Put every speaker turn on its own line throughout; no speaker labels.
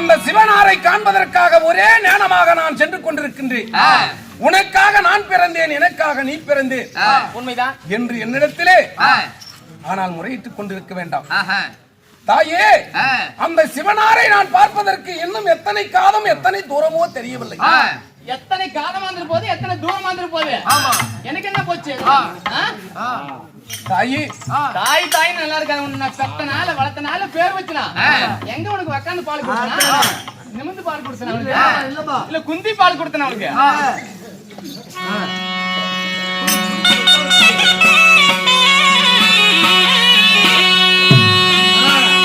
அந்த சிவனாரை காண்பதற்காக ஒரே ஞானமாக நான் சென்று கொண்டிருக்கின்றேன். உனக்காக நான் பிறந்தேன், எனக்காக நீ பிறந்தேன்,
உண்மைதான்
என்று என்னிடத்திலே ஆனால் முறையிட்டுக் கொண்டிருக்க வேண்டாம். தாயே, அந்த சிவனாரை நான் பார்ப்பதற்கு இன்னும் எத்தனை காலம் எத்தனை தூரமோ தெரியவில்லை.
எத்தனை காலமா இருந்த போது எத்தனை தூரமா இருந்த போது எனக்கு என்ன போச்சு?
தாயே,
தாய் தாய் நல்லா இருக்காது. உன்னை பெத்தனால வளர்த்தனால பேர் வச்சுனா எங்க உனக்கு உட்காந்து பால் கொடுத்தனா? நிமிந்து பால் கொடுத்தனா? இல்ல குந்தி பால் கொடுத்தனா உனக்கு?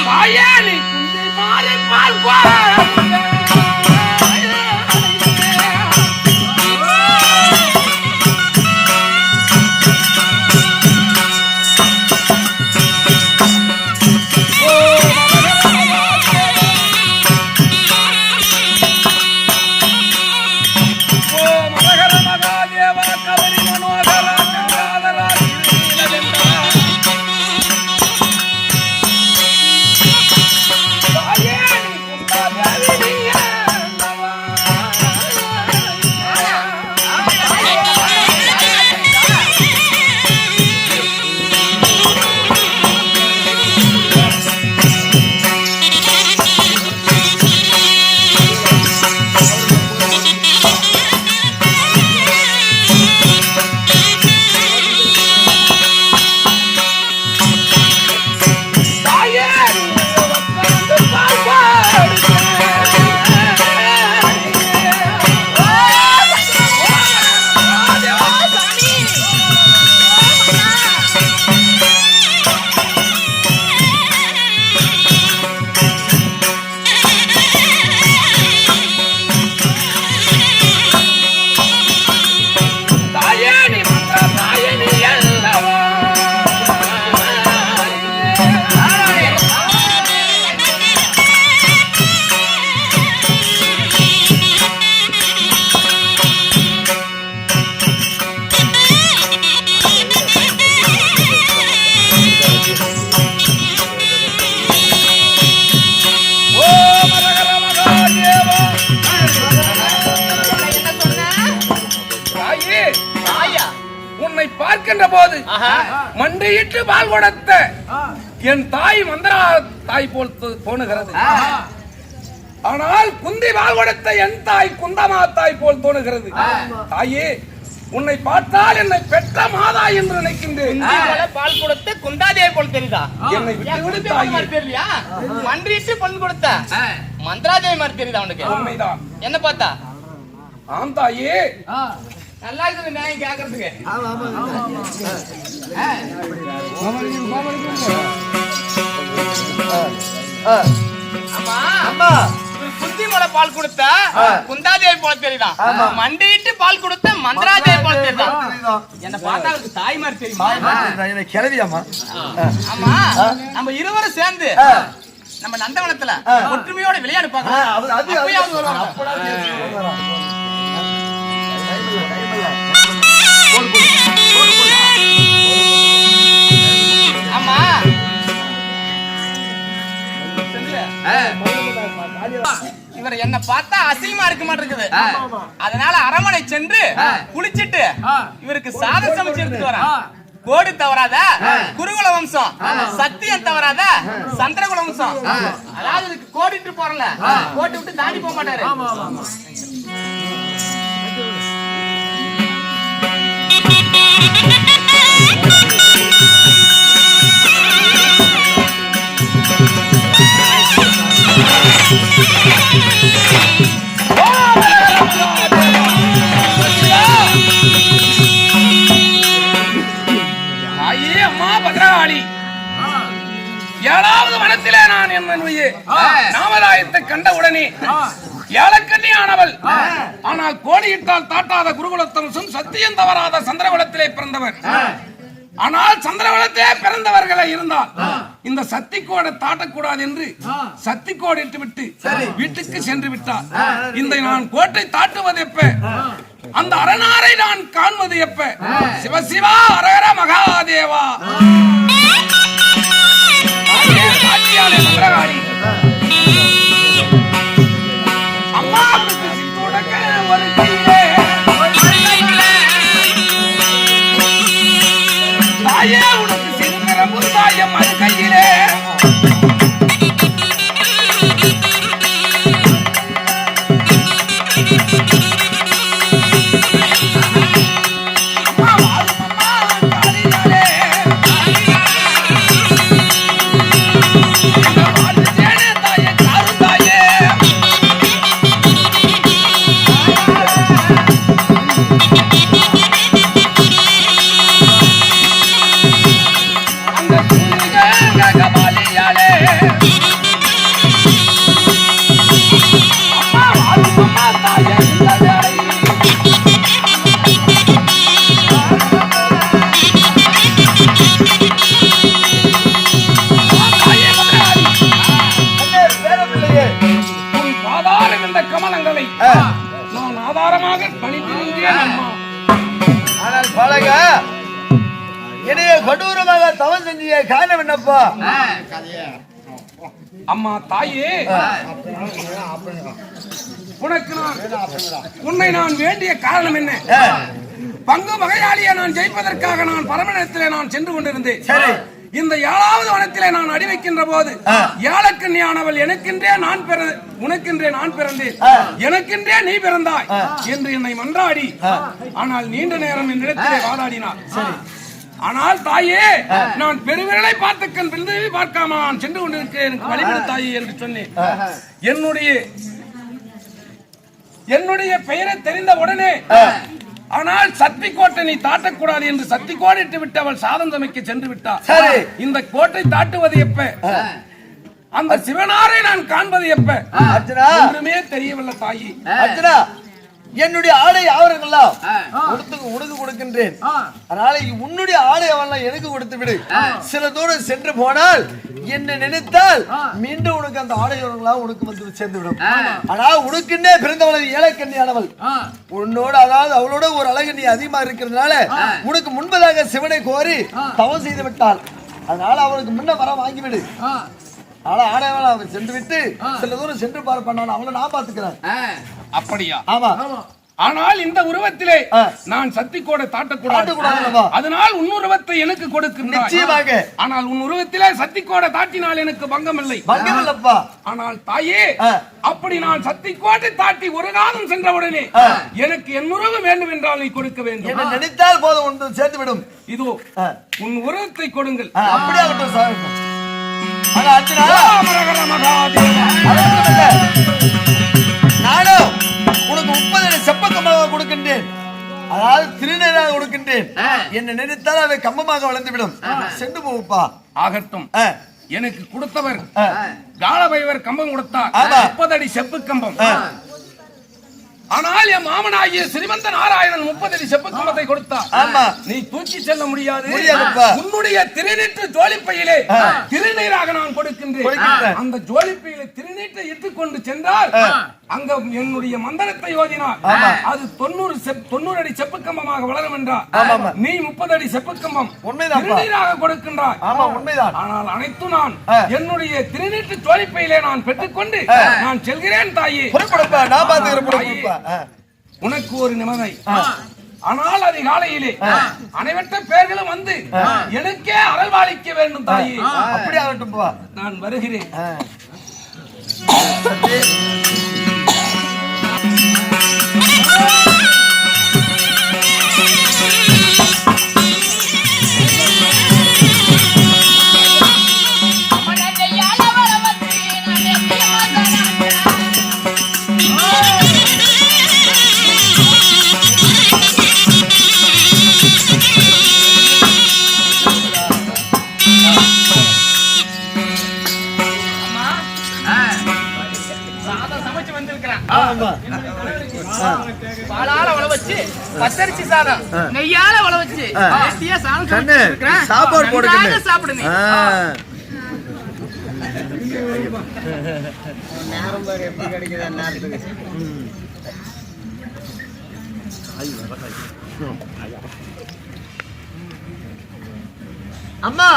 தாயே, நீ குந்தி பால் பார்க்கின்ற போது மண்டியிட்டு பால் கொடுத்த என் தாய் மந்திரா தாய் போல் தோணுகிறது. ஆனால் குந்தி பால் கொடுத்த என் தாய் குந்தமா தாய் போல் தோணுகிறது. தாயே, உன்னை பார்த்தால் என்னை பெற்ற மாதா என்று நினைக்கின்றேன்.
பால் கொடுத்த குந்தாதே போல் தெரியுதா?
என்னை விட்டு தாயே
தெரியலையா? மண்டியிட்டு பல் கொடுத்த மந்திராதேவி மாதிரி தெரியுதா உனக்கு?
உண்மைதான்.
என்ன பார்த்தா?
ஆம் தாயே,
நல்லா இருக்குது நான் கேக்குறதுக்கு. ஆமா அம்மா, குந்தி மலை பால் கொடுத்த குந்தாதேவி போல தெரியுதா? மண்டிட்டு பால் கொடுத்த மந்திராதேவி போல தெரியுதா? என்ன பார்த்தா அவருக்கு தாய் மாதிரி தெரியுமா?
கிளவியாமா?
ஆமா, நம்ம இருவரும் சேர்ந்து நம்ம நந்தவனத்துல ஒற்றுமையோட விளையாடு பார்க்கலாம். ஆமா, இவர் என்ன பார்த்தா அசிங்கமா இருக்க மாட்டேங்குது. அதனால அரமனை சென்று குளிச்சிட்டு இவருக்கு சாதம் சமைச்சு எடுத்துட்டு வரேன். கோடு தவறாத குருகுல வம்சம், சத்தியம் தவறாத சந்திரகுல வம்சம். அதாவது இதுக்கு கோடிட்டு போறல, கோட்டு விட்டு தாண்டி போக மாட்டாரு.
அம்மா பத்ராளி, ஏழாவது வனத்திலே நான் என்னுடைய நாமதாயத்தை கண்டவுடனே ஏழக்கன்னியானவள், ஆனால் கோடியிட்டால் தாட்டாத குருகுலத்தம்சம், சத்தியம் தவறாத சந்திரகுலத்திலே பிறந்தவர். ஆனால் சந்திரகுலத்திலே பிறந்தவர்களை இருந்தால் இந்த சத்திக்கோடை தாட்டக்கூடாது என்று சத்திக்கோடு இட்டு விட்டு வீட்டுக்கு சென்று விட்டார். இந்த நான் கோட்டை தாட்டுவது எப்ப, அந்த அரணாரை நான் காண்பது எப்ப? சிவசிவா அரகர மகாதேவா. தாயே உனக்கு சிறுபெரும்பு தாயம் அது கையிலே நான் ஆதாரமாக பணித்திருந்தேன் அம்மா.
ஆனால் பழக இடைய கொடூரமாக தவம் செஞ்ச காரணம் என்னப்பா?
அம்மா தாயே, உன்னை நான் வேண்டிய காரணம் என்ன? பங்கு வகையாளியை நான் ஜெயிப்பதற்காக நான் பரமனிடத்திலே நான் சென்று கொண்டிருந்தேன். இந்த 7வது வனத்திலே நான் அடி வைக்கின்ற போது ஏழக்கன்னியானவள் எனக்கென்றே உனக்கென்றே நான் பிறந்தேன், எனக்கென்றே நீ பிறந்தாய் என்று என்னை மன்றாடி, ஆனால் நீண்ட நேரம் என்னிடத்திலே வாதாடினார். ஆனால் தாயே, நான் பெருவிரலை பார்த்த கண் பிறந்ததை பார்க்காம நான் சென்று கொண்டிருக்கிறேன், எனக்கு வழிவிடு தாயே என்று சொன்னேன். என்னுடைய பெயரை தெரிந்த உடனே, ஆனால் சக்தி கோட்டை நீ தாட்டக்கூடாது என்று சக்தி கோடிட்டு விட்டு அவள் சாதம் சமைக்க சென்று விட்டார். இந்த கோட்டை தாட்டுவது எப்ப? அந்த சிவனாரை நான் காண்பது எப்ப? ஒன்றுமே தெரியவில்லை தாயி.
அர்ஜுனா, என்னுடைய ஆடை ஆவரங்கள்லாம் உனக்கு கொடுக்கின்றேன், அதனால உன்னுடைய ஆடை அவெல்லாம் எனக்கு கொடுத்து விடு. சில தூரம் சென்று போனால் என்ன நினைத்தால் மீண்டும் உனக்கு அந்த ஆடை அவர்களாம் உனக்கு வந்து சேர்ந்து விடும். ஆனால் உனக்குன்னே பிறந்தவள் ஏழக்கன்னியானவள், உன்னோட அதாவது அவளோட ஒரு அழகு நீ அதிகமா இருக்கிறதுனால உனக்கு முன்பதாக சிவனை கோரி தவம் செய்து விட்டாள். அதனால அவளுக்கு முன்ன வர வாங்கிவிடு. ஆனா ஆடையாள அவன் சென்று விட்டு சில தூரம் சென்று பார்ப்பான், அவளை நான் பாத்துக்கிறேன்.
அப்படியா?
ஆமா.
ஆனால் இந்த உருவத்திலே நான் சக்தி கோடை தாட்டக்கூடாது, அதனால் உன் உருவத்தை எனக்கு கொடுக்கின்றாய். ஆனால் உன் உருவத்திலே சக்தி கோடை தாட்டினால் எனக்கு பங்கம் இல்லை. ஆனால் தாயே, அப்படி நான் சக்தி கோட்டை தாட்டி ஒரு காலம் சென்றவுடனே எனக்கு என் உருவம் வேண்டும் என்றால் நீ கொடுக்க வேண்டும்.
நினைத்தால் போதும் ஒன்று சேர்த்து விடும்.
இதோ உன் உருவத்தை கொடுங்கள்.
அப்படியே நானும் உனக்கு 30 செப்பக்கமாக கொடுக்கின்றேன், அதாவது திருநீராக கொடுக்கின்றேன். என்ன நினைத்தால் அதை கம்பமாக வளர்ந்துவிடும். சென்று போப்பா.
ஆகட்டும். எனக்கு கொடுத்தவர் காலபைவர் கம்பம் கொடுத்தார், 30 அடி செப்பு கம்பம். ஆனால் என் மாமனாகிய ஸ்ரீமந்த நாராயணன் 30 அடி செப்பு கம்பத்தை கொடுத்தார். நீ தூக்கி செல்ல முடியாது. உன்னுடைய திருநீற்று ஜோலிப்பையிலே திருநீராக நான் கொடுக்கின்றேன். அந்த ஜோலிப்பையிலே திருநீற்றை இட்டுக்கொண்டு சென்றால் அங்க என்னுடைய மந்திரத்தை ஓதினார், அது 90 அடி செப்பு கம்பமாக வளரும் என்றார். நீ 30 அடி செப்பு கம்பம் திருநீராக கொடுக்கின்றார். ஆனால் அனைத்து நான் என்னுடைய திருநீற்று ஜோலிப்பையிலே நான் பெற்றுக்கொண்டு நான் செல்கிறேன் தாயே. உனக்கு ஒரு நிபந்தனை. ஆனால் அதிகாலையிலே அனைவற்ற பேர்களும் வந்து எனக்கே அருள்வாளிக்க வேண்டும் தாயே.
அப்படி ஆகட்டும்,
நான் வருகிறேன்.
பாலால உழ வச்சு பச்சரிசி சாதம் நெய்யால உழ வச்சு
சாப்பாடு போடுங்க,
சாப்பிடுங்க.
அம்மா,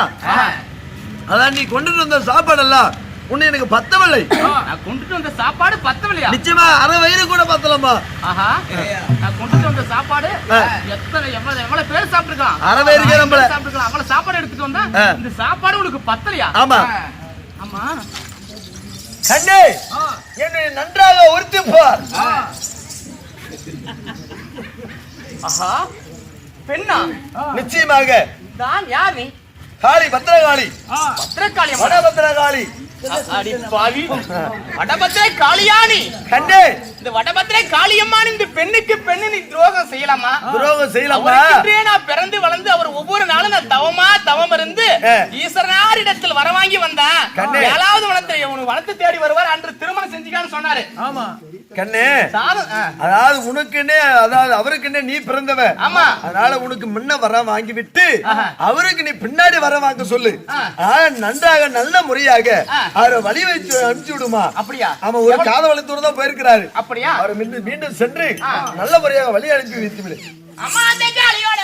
அதான் நீ கொண்டுட்டு வந்த சாப்பாடு எல்லாம் உன்னை எனக்கு பத்தவில்லை.
நான் கொண்டுட்டு வந்த சாப்பாடு பத்தவில்லையா?
நிச்சயமா அரை வயிறு கூட பத்தலம்மா.
ஆஹா, நான் கொண்டுட்டு வந்த சாப்பாடு எவ்வளவு பேர் சாப்பிட்டுருக்கான்?
அரை வயிறுக்கே நம்மள
சாப்பிட்டுருக்கான். அவ்வளவு சாப்பாடு எடுத்துட்டு வந்தா இந்த சாப்பாடு உனக்கு பத்தலையா?
ஆமா.
ஆமா
கண்ணே, என்னை நன்றாக உறுத்தி பார்.
ஆஹா, பெண்ணா?
நிச்சயமாக
தான் யார் நீ?
காளி, பத்திரகாளி.
பத்திரகாளி அம்மா.
வட பத்திரகாளி.
அடி பாவி, வடபத்திரை காளியானி.
கண்ணே,
இந்த வடபத்திரை காளியம்மான் இந்த பெண்ணுக்கு பெண்ணு நீ துரோகம் செய்யலாமா?
துரோகம் செய்யலாமா?
அவருக்கென்றே நான் பிறந்து வளர்ந்து அவர் ஒவ்வொரு நாளும் நான் தவம் இருந்து ஈஸ்வரனாரிடத்தில் வர வாங்கி வந்தேன்.
கண்ணே,
7வது வனத்தை உனக்கு வனத்தை தேடி வருவார், அன்று திருமணம் செஞ்சுக்கான்னு சொன்னாரு.
ஆமா கண்ணே,
சாதம்
அதாவது உனக்குன்னே, அதாவது அவருக்குன்னே நீ பிறந்தவ.
ஆமா.
அதனால உனக்கு முன்ன வர வாங்கி விட்டு அவருக்கு நீ பின்னாடி வர வாங்க சொல்லு. நன்றாக நல்ல முறையாக அவரை வழி வைத்து அனுப்பிச்சு விடுமா.
அப்படியா?
ஆமா, ஒரு காதவளத்தூர் தான் போயிருக்கிறாரு.
அப்படியா?
அவர் மீண்டும் சென்று நல்ல முறையாக வழி அனுப்பி வைத்து விடு.
அம்மா அந்த காளியோட